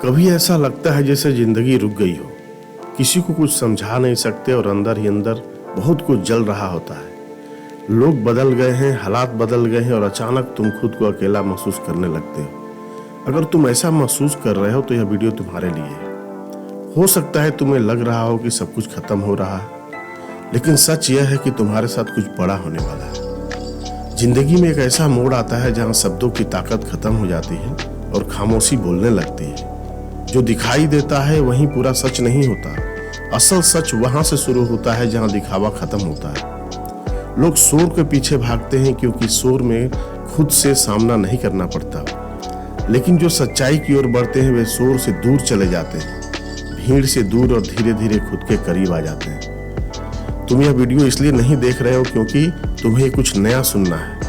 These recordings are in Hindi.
कभी ऐसा लगता है जैसे जिंदगी रुक गई हो, किसी को कुछ समझा नहीं सकते और अंदर ही अंदर बहुत कुछ जल रहा होता है। लोग बदल गए हैं, हालात बदल गए हैं और अचानक तुम खुद को अकेला महसूस करने लगते हो। अगर तुम ऐसा महसूस कर रहे हो तो यह वीडियो तुम्हारे लिए है। हो सकता है तुम्हें लग रहा हो कि सब कुछ खत्म हो रहा है, लेकिन सच यह है कि तुम्हारे साथ कुछ बड़ा होने वाला है। जिंदगी में एक ऐसा मोड़ आता है जहां शब्दों की ताकत खत्म हो जाती है और खामोशी बोलने लगती है। जो दिखाई देता है वहीं पूरा सच नहीं होता। असल सच वहां से शुरू होता है जहां दिखावा खत्म होता है। लोग शोर के पीछे भागते हैं क्योंकि शोर में खुद से सामना नहीं करना पड़ता, लेकिन जो सच्चाई की ओर बढ़ते हैं वे शोर से दूर चले जाते हैं, भीड़ से दूर और धीरे धीरे खुद के करीब आ जाते हैं। तुम यह वीडियो इसलिए नहीं देख रहे हो क्योंकि तुम्हें कुछ नया सुनना है,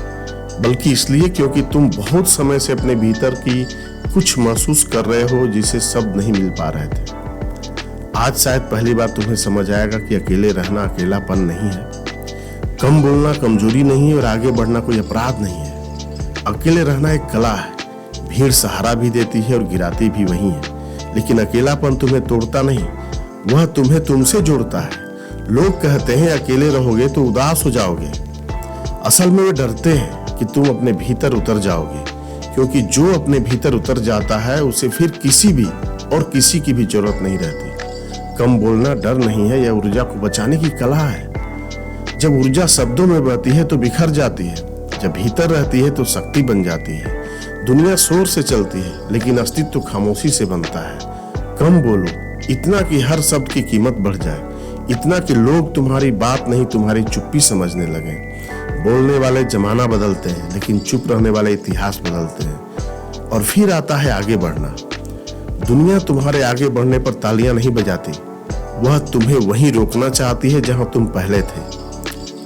बल्कि इसलिए क्योंकि तुम बहुत समय से अपने भीतर की कुछ महसूस कर रहे हो जिसे शब्द नहीं मिल पा रहे थे। आज शायद पहली बार तुम्हें समझ आएगा कि अकेले रहना अकेलापन नहीं है, कम बोलना कमजोरी नहीं है और आगे बढ़ना कोई अपराध नहीं है। अकेले रहना एक कला है। भीड़ सहारा भी देती है और गिराती भी वही है, लेकिन अकेलापन तुम्हें तोड़ता नहीं, वह तुम्हें तुमसे जोड़ता है। लोग कहते हैं अकेले रहोगे तो उदास हो जाओगे। असल में वे डरते हैं कि तुम अपने भीतर उतर जाओगे, क्योंकि जो अपने भीतर उतर जाता है उसे फिर किसी भी और किसी की भी जरूरत नहीं रहती। कम बोलना डर नहीं है, यह ऊर्जा को बचाने की कला है। जब ऊर्जा शब्दों में बहती है तो बिखर जाती है, जब भीतर रहती है तो शक्ति बन जाती है। दुनिया शोर से चलती है, लेकिन अस्तित्व तो खामोशी से बनता है। कम बोलो, इतना कि हर शब्द की कीमत बढ़ जाए, इतना कि लोग तुम्हारी बात नहीं तुम्हारी चुप्पी समझने लगे। बोलने वाले जमाना बदलते हैं, लेकिन चुप रहने वाले इतिहास बदलते हैं। और फिर आता है आगे बढ़ना। दुनिया तुम्हारे आगे बढ़ने पर तालियां नहीं बजाती, वह तुम्हें वहीं रोकना चाहती है जहां तुम पहले थे,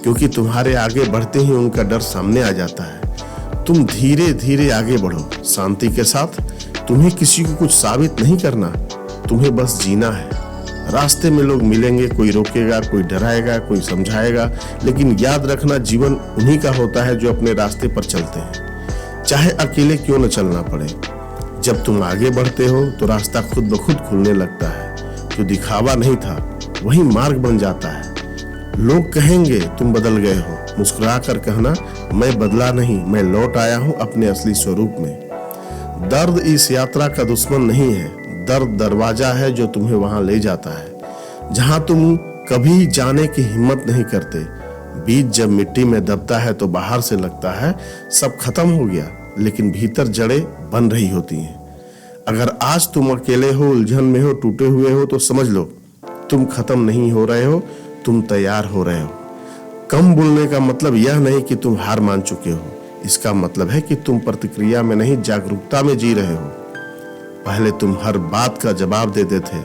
क्योंकि तुम्हारे आगे बढ़ते ही उनका डर सामने आ जाता है। तुम धीरे धीरे आगे बढ़ो, शांति के साथ। तुम्हें किसी को कुछ साबित नहीं करना, तुम्हें बस जीना है। रास्ते में लोग मिलेंगे, कोई रोकेगा, कोई डराएगा, कोई समझाएगा, लेकिन याद रखना जीवन उन्हीं का होता है जो अपने रास्ते पर चलते हैं, चाहे अकेले क्यों न चलना पड़े। जब तुम आगे बढ़ते हो तो रास्ता खुद ब खुद खुलने लगता है। जो दिखावा नहीं था वही मार्ग बन जाता है। लोग कहेंगे तुम बदल गए हो, मुस्कुरा कर कहना मैं बदला नहीं, मैं लौट आया हूं अपने असली स्वरूप में। दर्द इस यात्रा का दुश्मन नहीं है, दर्द दरवाजा है जो तुम्हें वहां ले जाता है जहां तुम कभी जाने की हिम्मत नहीं करते। बीज जब मिट्टी में दबता है तो बाहर से लगता है सब खत्म हो गया, लेकिन भीतर जड़ें बन रही होती हैं। अगर आज तुम अकेले हो, उलझन में हो, टूटे हुए हो, तो समझ लो तुम खत्म नहीं हो रहे हो, तुम तैयार हो रहे हो। कम बोलने का मतलब यह नहीं कि तुम हार मान चुके हो, इसका मतलब है कि तुम प्रतिक्रिया में नहीं जागरूकता में जी रहे हो। पहले तुम हर बात का जवाब देते थे,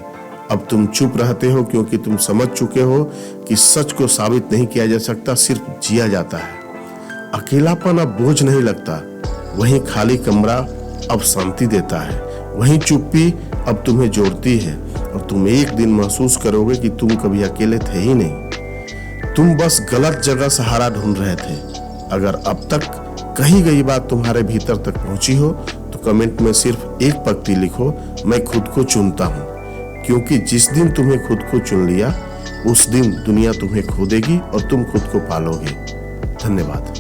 अब तुम चुप रहते हो क्योंकि तुम समझ चुके हो कि सच को साबित नहीं किया जा सकता, सिर्फ जिया जाता है। अकेलापन अब बोझ नहीं लगता, वहीं खाली कमरा अब शांति देता है, वहीं चुप्पी अब तुम्हें जोड़ती है। और तुम एक दिन महसूस करोगे कि तुम कभी अकेले थे ही नहीं, तुम बस गलत जगह सहारा ढूंढ रहे थे। अगर अब तक कही गई बात तुम्हारे भीतर तक पहुंची हो तो कमेंट में सिर्फ एक पंक्ति लिखो, मैं खुद को चुनता हूं। क्योंकि जिस दिन तुम्हें खुद को चुन लिया, उस दिन दुनिया तुम्हें खो देगी और तुम खुद को पालोगे। धन्यवाद।